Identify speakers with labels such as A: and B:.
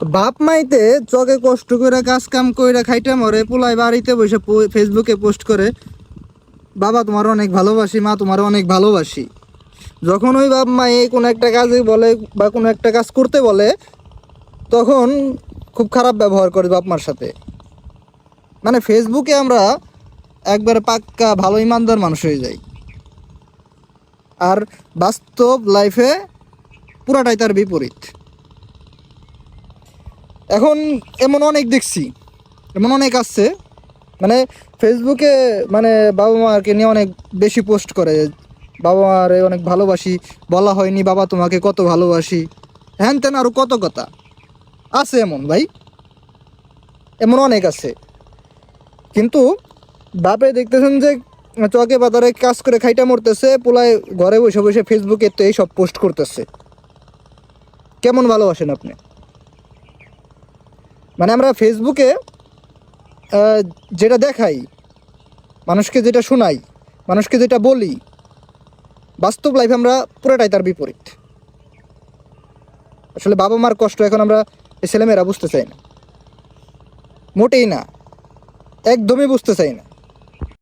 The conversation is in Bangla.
A: বাপ মাইতে চকে কষ্ট করে কাজ কাম কইরা খাইটা মরে পোলাই বাড়িতে বসে ফেসবুকে পোস্ট করে বাবা তোমার অনেক ভালোবাসি, মা তোমার অনেক ভালোবাসি। যখন ওই বাপ মা এই কোনো একটা কাজে বলে বা কোনো একটা কাজ করতে বলে, তখন খুব খারাপ ব্যবহার করে বাপ মার সাথে। মানে ফেসবুকে আমরা একবারে পাক্কা ভালো ইমানদার মানুষ হয়ে যাই, আর বাস্তব লাইফে পুরাটাই তার বিপরীত। এখন এমন অনেক দেখছি, এমন অনেক আসছে মানে ফেসবুকে মানে বাবা মাকে নিয়ে অনেক বেশি পোস্ট করে, বাবা মারে অনেক ভালোবাসি, বলা হয়নি বাবা তোমাকে কত ভালোবাসি, হ্যান তেন আরও কত কথা আছে। এমন ভাই, এমন অনেক আছে। কিন্তু বাপে দেখতেছেন যে চকে বাজারে কাজ করে খাইটা মরতেছে, পোলায় ঘরে বসে বসে ফেসবুকে তো এইসব পোস্ট করতেছে। কেমন ভালোবাসেন আপনি? মানে আমরা ফেসবুকে যেটা দেখাই, মানুষকে যেটা শোনাই, মানুষকে যেটা বলি, বাস্তব লাইফে আমরা পুরোটাই তার বিপরীত। আসলে বাবা মার কষ্ট এখন আমরা এই ছেলেমেয়েরা বুঝতে চাই না, মোটেই না, একদমই বুঝতে চাই না।